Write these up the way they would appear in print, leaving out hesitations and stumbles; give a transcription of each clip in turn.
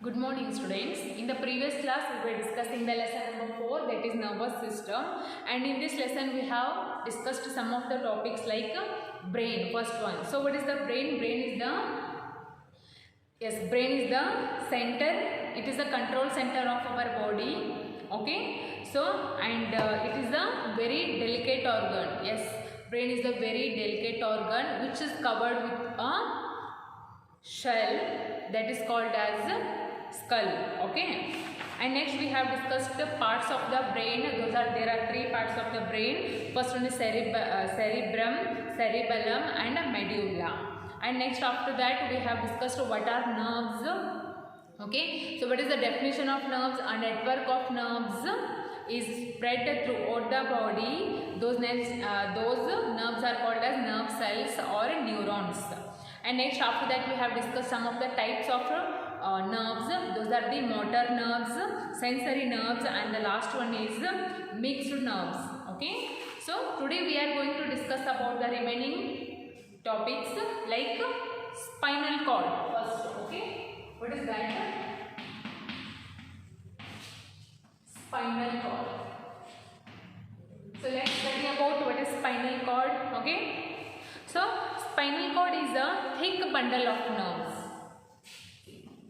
Good morning students. In the previous class we were discussing the lesson number 4, that is nervous system, and in this lesson we have discussed some of the topics like brain, first one. So what is the brain? Brain is the center, it is the control center of our body, okay? So and it is a very delicate organ. Yes, brain is a very delicate organ which is covered with a shell that is called as skull, okay? And next we have discussed the parts of the brain. There are three parts of the brain. First one is cerebrum, cerebellum and medulla. And next after that we have discussed what are nerves, okay? So what is the definition of nerves? A network of nerves is spread throughout the body. Those nerves are called as nerve cells or neurons. And next after that we have discussed some of the types of nerves. Those are the motor nerves, sensory nerves, and the last one is mixed nerves, okay? So today we are going to discuss about the remaining topics like spinal cord first, okay? What is that? Spinal cord. So let's study about what is spinal cord, okay? So spinal cord is a thick bundle of nerves.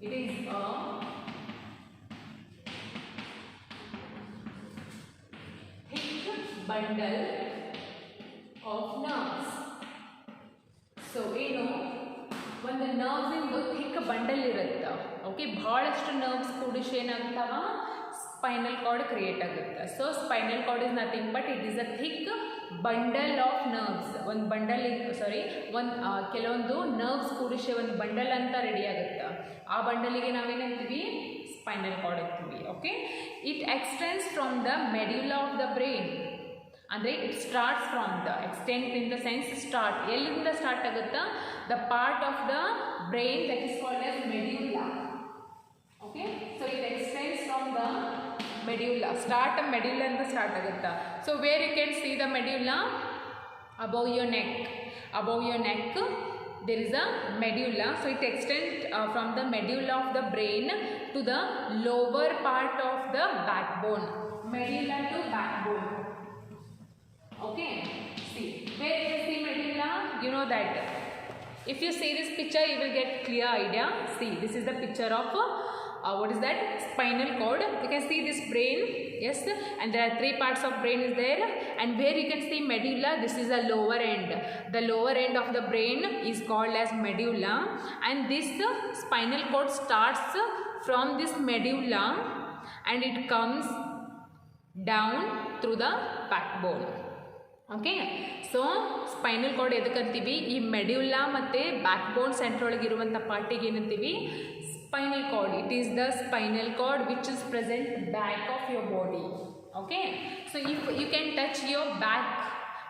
It is a thick bundle of nerves. So ಒಂದು nerves ಇಂದು thick bundle ಇರುತ್ತೆ, okay? ಬಹಳಷ್ಟು nerves ಕೂಡಿಸಿ ಏನಾಗ್ತಾವ spinal cord create ಆಗುತ್ತೆ. So spinal cord is nothing but it is a thick bundle of nerves. ಒಂದು bundle ಕೆಲವೊಂದು nerves ಕೂಡಿಸಿ ಒಂದು bundle ಅಂತ ರೆಡಿ ಆಗುತ್ತೆ. ಆ ಬಂಡಲಿಗೆ ನಾವೇನಂತೀವಿ? ಸ್ಪೈನಲ್ ಕಾರ್ಡ್ ಅಂತೀವಿ, okay? It extends from the medulla of the brain. ಅಂದರೆ it starts from the extent in the sense start. ಎಲ್ಲಿಂದ ಸ್ಟಾರ್ಟ್ ಆಗುತ್ತಾ? The part of the brain that is called as medulla, okay? So it extends from the medulla. Start medulla ಅಂತ start ಆಗುತ್ತಾ. So where you can see the medulla? above your neck there is a medulla. So it extends from the medulla of the brain to the lower part of the backbone. Medulla to backbone, okay? See, where you see medulla, you know that. If you see this picture you will get clear idea. See, this is the picture of what is that? Spinal cord. You can see this brain, yes, and there are three parts of brain is there, and where you can see medulla, this is the lower end. The lower end of the brain is called as medulla, and this spinal cord starts from this medulla and it comes down through the backbone, okay? So spinal cord ಎದಕ್ಕಂತೀವಿ? ಈ ಮೆಡ್ಯುಲ್ಲಾ ಮತ್ತು backbone centre ಒಳಗೆ ಇರುವಂಥ ಪಾರ್ಟಿಗೆ ಏನಂತೀವಿ? spinal cord. It is the spinal cord which is present back of your body, okay? So if you can touch your back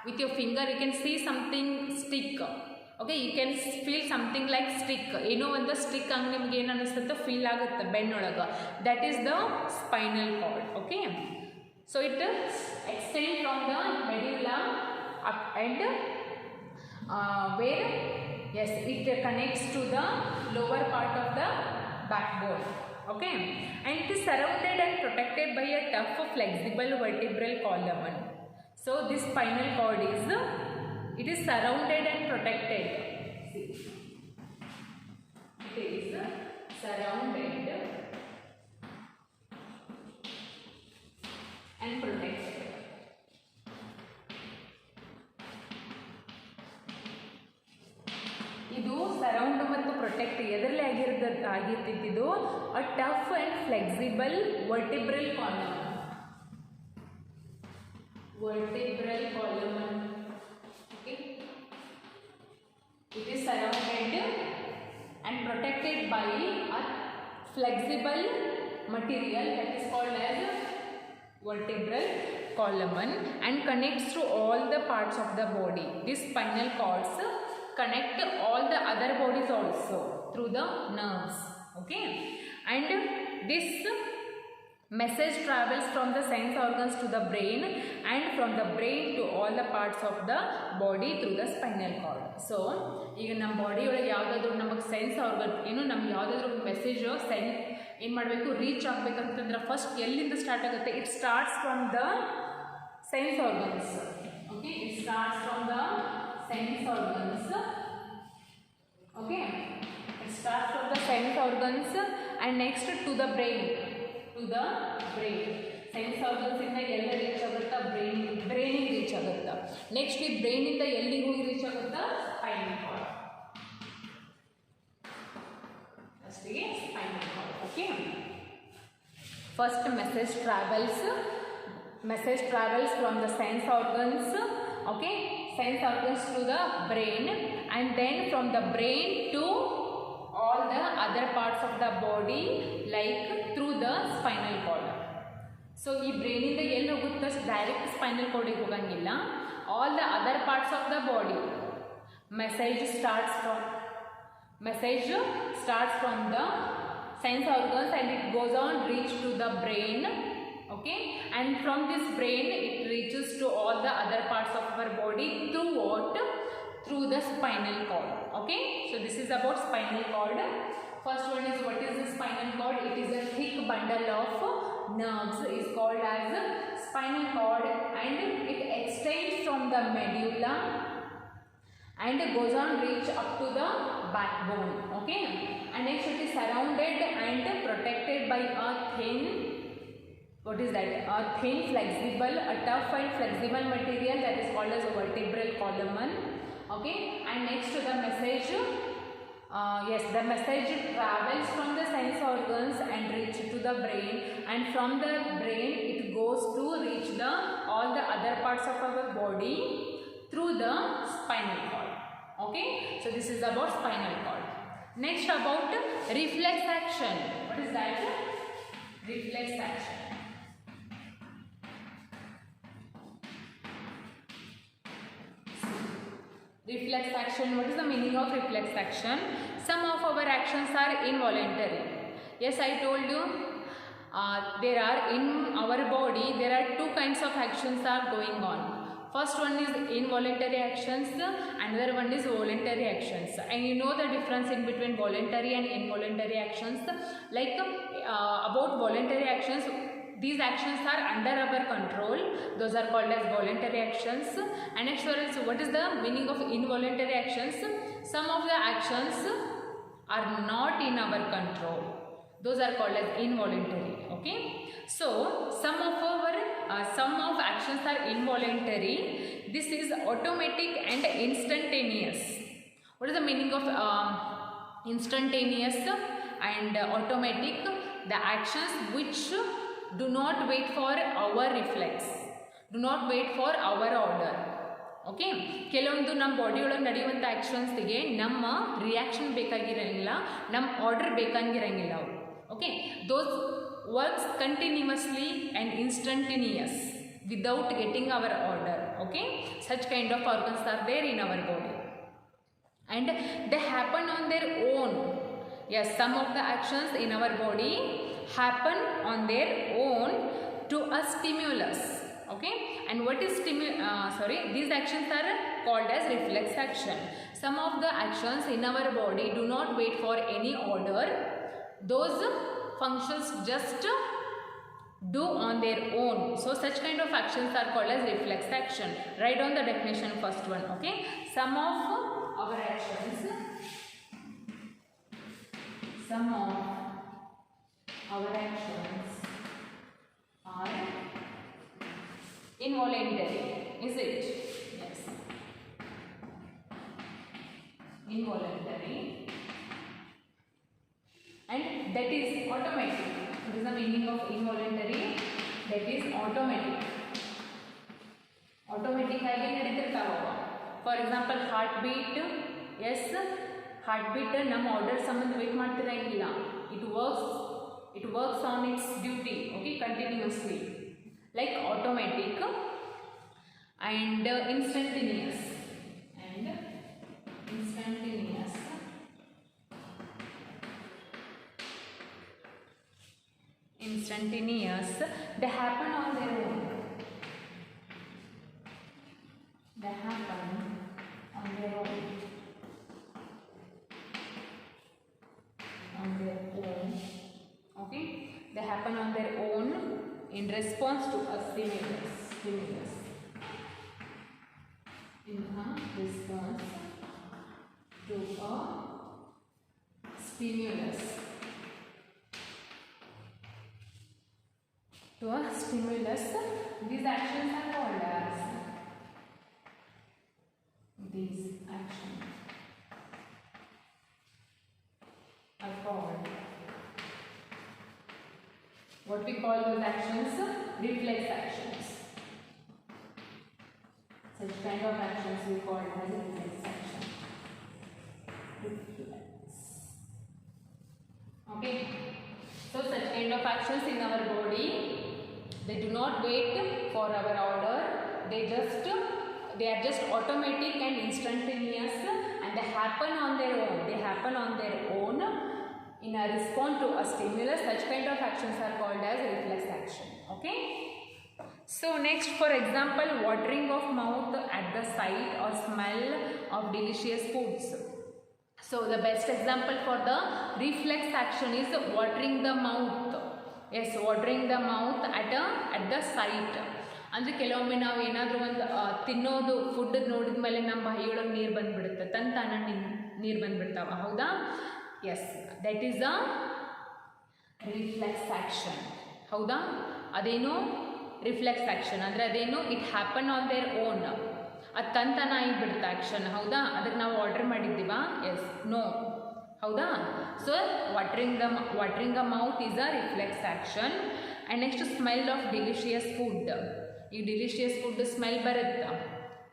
with your finger, you can see something stick, okay? You can feel something like stick. ಏನೋ ಒಂದು stick ಹಂಗೆ ನಿಮ್ಗೆ ಏನು ಅನ್ನಿಸುತ್ತೆ? Feel ಆಗುತ್ತೆ ಬೆನ್ನೊಳಗೆ. That is the spinal cord, okay? So it extend from the medulla up and where, yes, it connects to the lower part of the backbone, okay? And it is surrounded and protected by a tough flexible vertebral column. So this spinal cord is surrounded and protected. See, it is surrounded and protected. ಇದು surround ಮತ್ತು protect ಎದರಲ್ಲಿ ಆಗಿರ್ತಿದ್ದು a tough and flexible vertebral column. Vertebral column, okay? It is surrounded and protected by a flexible material that is called as vertebral column and connects to all the parts of the body. This spinal cords connect all the other bodies also through the nerves, okay? And this Message travels from the sense organs to the brain and from the brain to all the parts of the body through the spinal cord. So ಈಗ ನಮ್ಮ body ಒಳಗೆ ಯಾವುದಾದ್ರೂ ನಮಗೆ sense organ ಏನು ನಮ್ಗೆ ಯಾವುದಾದ್ರೂ message ಏನು ಮಾಡಬೇಕು ರೀಚ್ ಆಗಬೇಕಂತಂದ್ರೆ ಫಸ್ಟ್ ಎಲ್ಲಿಂದ ಸ್ಟಾರ್ಟ್ ಆಗುತ್ತೆ? It starts from the sense organs. Okay, it starts from the sense organs. Okay, it starts from the sense organs and next to the brain. To the brain sense ಆರ್ಗನ್ಸಿಂದ ಎಲ್ಲ reach ಆಗುತ್ತಾ? ಬ್ರೈನಿಗೆ reach ಆಗುತ್ತಾ. Next ಈ ಬ್ರೈನಿಂದ ಎಲ್ಲಿಗೆ ಹೋಗಿ reach ಆಗುತ್ತಾ? Spinal cord. ಫಸ್ಟಿಗೆ spinal cord. Okay, first message travels from the sense organs. Okay, sense organs to the brain and then from the brain to all the other parts of the body like through the spinal cord. So ಈ ಬ್ರೈನಿಂದ ಎಲ್ಲಿ ಹೋಗುತ್ತೆ? Direct spinal ಕಾರ್ಡಿಗೆ ಹೋಗಂಗಿಲ್ಲ. All the other parts of the body message starts from the sense organs and it goes on reach to the brain. Okay, and from this brain it reaches to all the other parts of our body through what? Through the spinal cord. Okay, so this is about spinal cord. First one is, what is the spinal cord? It is a thick bundle of nerves, is called as spinal cord, and it extends from the medulla and goes on reach up to the backbone. Okay, and next it is surrounded and protected by a thin, what is that? A thin flexible, a tough and flexible material that is called as a vertebral column. Okay, and next to the message, the message travels from the sense organs and reach to the brain, and from the brain it goes to reach the all the other parts of our body through the spinal cord. Okay, so this is about spinal cord. Next about reflex action. What is that? Reflex action. Reflex action. What is the meaning of reflex action? Some of our actions are involuntary. Yes, I told you there are in our body there are two kinds of actions are going on. First one is involuntary actions, another one is voluntary actions, and you know the difference in between voluntary and involuntary actions. Like about voluntary actions, these actions are under our control, those are called as voluntary actions. And next one is, what is the meaning of involuntary actions? Some of the actions are not in our control, those are called as involuntary. Okay, so some of actions are involuntary. This is automatic and instantaneous. What is the meaning of instantaneous and automatic? The actions which do not wait for our reflex, do not wait for our order. Okay, ಕೆಲವೊಂದು ನಮ್ಮ body ಒಳಗೆ ನಡೆಯುವಂಥ ಆ್ಯಕ್ಷನ್ಸ್ಗೆ ನಮ್ಮ reaction ಬೇಕಾಗಿರಂಗಿಲ್ಲ, ನಮ್ಮ order ಬೇಕಾಗಿರಂಗಿಲ್ಲ ಅವು. Okay, those works continuously and instantaneous without getting our order. Okay, such kind of organs are there in our body and they happen on their own. Yes, some of the actions in our body happen on their own to a stimulus. Okay, and what is these actions are called as reflex action. Some of the actions in our body do not wait for any order, those functions just do on their own. So such kind of actions are called as reflex action. Write down the definition, first one. Okay, some of our actions are involuntary. Is it? Yes, involuntary, and that is automatic. What is the meaning of involuntary? That is automatic. Automatic ಆಗಿ ನಡೀತಿರ್ತಾವ. For example heart beat. Yes, heart beat ನಮ್ಮ order ಸಂಬಂಧ wait ಮಾಡ್ತಿರಂಗಿಲ್ಲ. It works on its duty. Okay, continuously, like automatic and instantaneous. instantaneous, they happen on their own. They happen on their own. On their own. Okay? They happen on their own in response to a stimulus. In a response to a stimulus. To a stimulus, these actions are called as what we call those actions? Reflex actions. Such kind of actions we call as reflex action. Reflex. Okay. So such kind of actions in our body, they do not wait for our order. They are just automatic and instantaneous, and they happen on their own. They happen on their own in a response to a stimulus. Such kind of actions are called as reflex action. Okay. So next, for example, watering of mouth at the sight or smell of delicious foods. So the best example for the reflex action is watering the mouth. Yes, watering the mouth at the sight. ಅಂದರೆ ಕೆಲವೊಮ್ಮೆ ನಾವು ಏನಾದರೂ ಒಂದು ತಿನ್ನೋದು food ನೋಡಿದ ಮೇಲೆ ನಮ್ಮ ಬಾಯಿಯೊಳಗೆ ನೀರು ಬಂದುಬಿಡುತ್ತೆ, ತಂತಾನ ನೀರು ಬಂದುಬಿಡ್ತಾವ, ಹೌದಾ? Yes, that is a reflex action. ಹೌದಾ? ಅದೇನು ರಿಫ್ಲೆಕ್ಸ್ ಆ್ಯಕ್ಷನ್ ಅಂದರೆ ಅದೇನು it happen on their own. ಅದು ತಂತಾನ ಆಗಿಬಿಡುತ್ತೆ ಆ್ಯಕ್ಷನ್. ಹೌದಾ? ಅದಕ್ಕೆ ನಾವು ಆರ್ಡರ್ ಮಾಡಿದ್ದೀವಾ? Yes, no. ಹೌದಾ? So watering the mouth is a reflex action. And next smell of delicious food. ಈ ಡಿಲಿಷಿಯಸ್ ಫುಡ್ ಸ್ಮೆಲ್ ಬರುತ್ತೆ.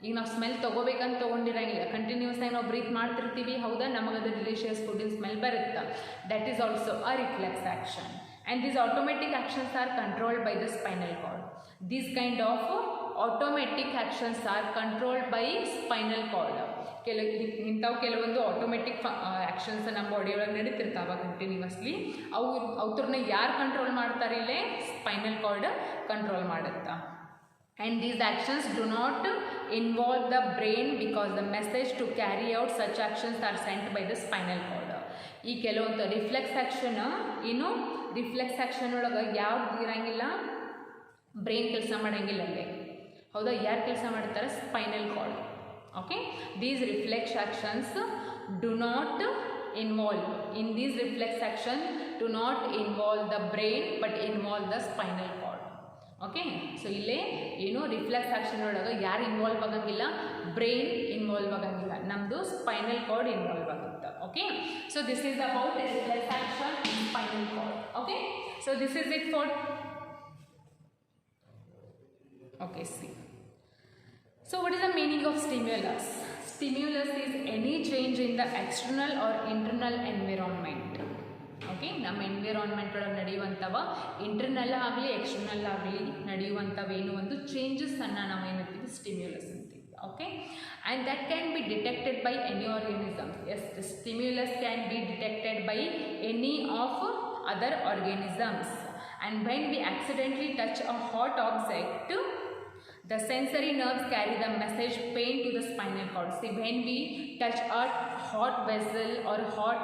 ಈಗ ನಾವು ಸ್ಮೆಲ್ ತೊಗೋಬೇಕಂತ ತೊಗೊಂಡಿರಂಗಿಲ್ಲ, ಕಂಟಿನ್ಯೂಸ್ ಆಗಿ ನಾವು ಬ್ರೀತ್ ಮಾಡ್ತಿರ್ತೀವಿ. ಹೌದಾ? ನಮಗದು ಡಿಲಿಷಿಯಸ್ ಫುಡ್ಡಿನ ಸ್ಮೆಲ್ ಬರುತ್ತೆ. That is also a reflex action. And these automatic actions R controlled by the spinal card. These kind of automatic actions R controlled by spinal cord. ಕೆಲವೊಂದು automatic actions ನಮ್ಮ ಬಾಡಿಯೊಳಗೆ ನಡೀತಿರ್ತಾವ continuously. ಅವ್ರನ್ನ ಯಾರು control ಮಾಡ್ತಾರೆ? ಇಲ್ಲೇ spinal cord control ಮಾಡುತ್ತಾ. And these actions do not involve the brain because the message to carry out such actions are sent by the spinal cord. ಈ ಕೆಲವೊಂದು reflex action ಏನು reflex action ಒಳಗೆ ಯಾವ್ದು ಇರಂಗಿಲ್ಲ, ಬ್ರೈನ್ ಕೆಲಸ ಮಾಡೋಂಗಿಲ್ಲ ಅಲ್ಲೇ. ಹೌದಾ? ಯಾರು ಕೆಲಸ ಮಾಡ್ತಾರೆ? Spinal cord. Okay. These reflex actions do not involve in these reflex action do not involve the brain but involve the spinal cord. Okay. So ಇಲ್ಲೇ ಏನು ರಿಫ್ಲೆಕ್ಸ್ ಆ್ಯಕ್ಷನ್ ಒಳಗೆ ಯಾರು ಇನ್ವಾಲ್ವ್ ಆಗಂಗಿಲ್ಲ? ಬ್ರೈನ್ ಇನ್ವಾಲ್ವ್ ಆಗಂಗಿಲ್ಲ, ನಮ್ಮದು ಸ್ಪೈನಲ್ ಕಾರ್ಡ್ ಇನ್ವಾಲ್ವ್ ಆಗುತ್ತೆ. Okay. So this is about reflex action in spinal cord. Okay. So this is it for okay. See, so what is the meaning of stimulus? Stimulus is any change in the external or internal environment. Okay. ನಮ್ಮ environment ಒಳಗೆ ನಡೆಯುವಂಥವ internal ಆಗಲಿ external ಆಗಲಿ ನಡೆಯುವಂಥವೇನು ಒಂದು ಚೇಂಜಸ್ಸನ್ನು ನಾವು ಏನಂತೀವಿ? Stimulus ಅಂತೀವಿ. Okay. And that can be detected by any organism. Yes, the stimulus can be detected by any of other organisms. And when we accidentally touch a hot object, the sensory nerves carry the message pain to the spinal cord. See, when we touch a hot vessel or hot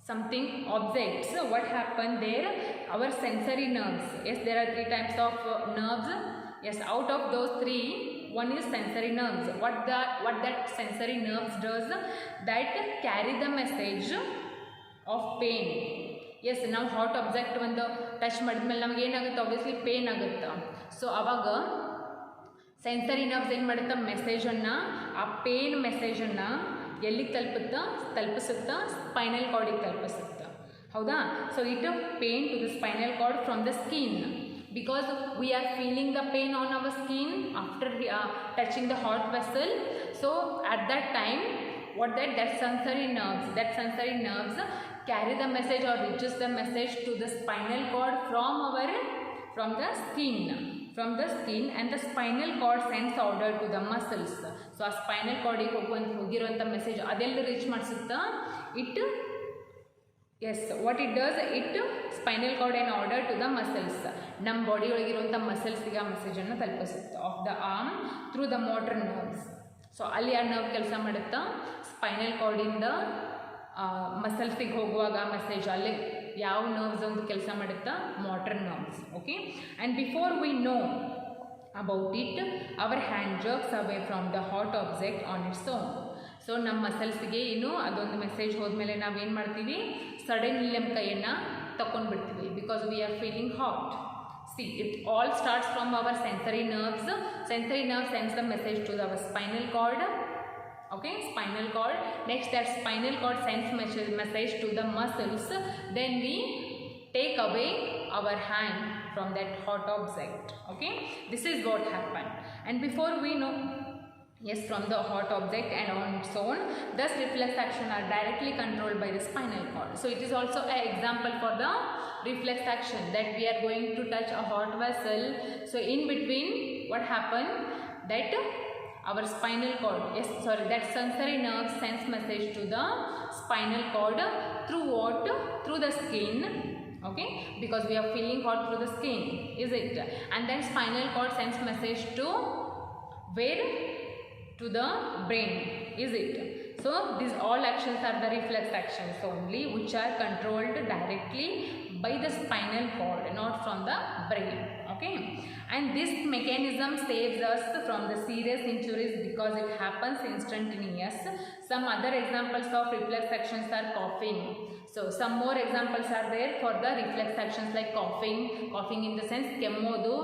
something object, so what happened there? Our sensory nerves, yes, there are 3 types of nerves. Yes, out of those 3, one is sensory nerves. What that sensory nerves does, that carry the message of pain. Yes, ನಾವು hot object ಒಂದು touch ಮಾಡಿದ್ಮೇಲೆ ನಮ್ಗೆ ಏನಾಗುತ್ತೆ? Obviously pain ಆಗುತ್ತೆ. So ಆವಾಗ sensory nerves ಏನು ಮಾಡುತ್ತಾ? ಮೆಸೇಜನ್ನು, ಆ ಪೇನ್ ಮೆಸೇಜನ್ನು ಎಲ್ಲಿಗೆ ತಲುಪಿಸುತ್ತಾ? ಸ್ಪೈನಲ್ ಕಾರ್ಡಿಗೆ ತಲುಪಿಸುತ್ತಾ. ಹೌದಾ? So it pain to the spinal cord from the skin, because we are feeling the pain on our skin after touching the hot vessel. So at that time, what that sensory nerves carry the message or reaches the message to the spinal cord from the skin, and the spinal cord sends order to the muscles. So ಆ spinal ಕಾರ್ಡಿಗೆ ಹೋಗಿರುವಂಥ message ಅದೆಲ್ಲ reach ಮಾಡಿಸುತ್ತಾ? It is what it does it spinal cord an order to the muscles ನಮ್ಮ body ಒಳಗಿರುವಂಥ ಮಸಲ್ಸ್ಗೆ ಆ ಮೆಸೇಜನ್ನು ತಲುಪಿಸುತ್ತೆ of the arm through the motor nerves. So ಅಲ್ಲಿ ಆ ನರ್ವ್ ಕೆಲಸ ಮಾಡುತ್ತಾ ಸ್ಪೈನಲ್ ಕಾರ್ಡಿಂದ ಮಸಲ್ಸಿಗೆ ಹೋಗುವಾಗ ಮೆಸೇಜ್ ಅಲ್ಲಿ ಯಾವ ನರ್ವ್ಸ್ ಒಂದು ಕೆಲಸ ಮಾಡುತ್ತಾ motor nerves. Okay, and before we know about it hour hand jerks away from the hot object on its own. So ನಮ್ಮ ಮಸಲ್ಸ್ಗೆ ಏನು ಅದೊಂದು ಮೆಸೇಜ್ ಹೋದ್ಮೇಲೆ ನಾವೇನು ಮಾಡ್ತೀವಿ, ಸಡನ್ಲಿ ನಮ್ಮ ಕೈಯನ್ನು ತಗೊಂಡ್ಬಿಡ್ತೀವಿ because we are feeling hot. See it all starts from our sensory nerves. Sensory nerve sends the message to our spinal cord. Okay, spinal cord. Next, that spinal cord sends message to the muscles. Then we take away our hand from that hot object. Okay, this is what happened. And before we know, yes, from the hot object and on its own, thus reflex action are directly controlled by the spinal cord. So it is also an example for the reflex action that we are going to touch a hot vessel. So in between, what happened? That our spinal cord, that sensory nerve sends message to the spinal cord through what? Through the skin. Okay, because we are feeling hot through the skin, is it? And then spinal cord sends message to where? To the brain, is it? So these all actions are the reflex actions only, which are controlled directly by the spinal cord, not from the brain. Okay, and this mechanism saves us from the serious injuries because it happens instantaneous. Some other examples of reflex actions are coughing. So some more examples are there for the reflex actions like coughing. Coughing in the sense ಕೆಮ್ಮೋದು,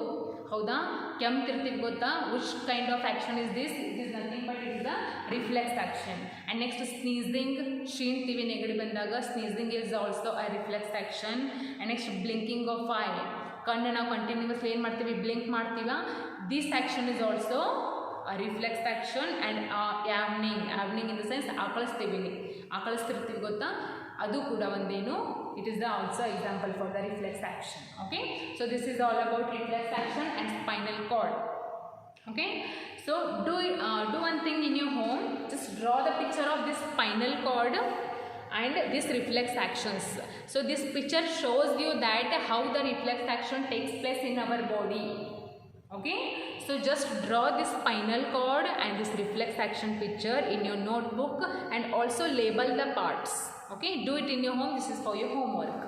ಹೌದಾ? ಕೆಮ್ತಿರ್ತೀವಿ ಗೊತ್ತಾ? Which kind of action is this? It is nothing but it is a reflex action. And next sneezing, ಶೀಣ್ತೀವಿ ನೆಗಡಿ ಬಂದಾಗ, sneezing is also a reflex action. And next blinking of eye, ಕಣ್ಣು ನಾವು continuously ಏನು ಮಾಡ್ತೀವಿ, blink ಮಾಡ್ತೀವ. This action is also reflex action. And yawning in the sense ಆಕಳಿಸ್ತಿರ್ತೀವಿ ಗೊತ್ತಾ, ಅದು ಕೂಡ ಒಂದೇನು, it is also example for the reflex action. Okay, so this is all about reflex action and spinal cord. Okay, so do one thing in your home, just draw the picture of this spinal cord and this reflex actions. So this picture shows you that how the reflex action takes place in our body. Okay, so just draw this spinal cord and this reflex action picture in your notebook and also label the parts. Okay, do it in your home. This is for your homework.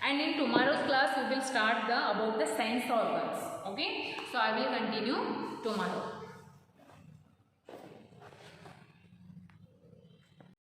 And in tomorrow's class we will start about the sense organs. Okay, so I will continue tomorrow.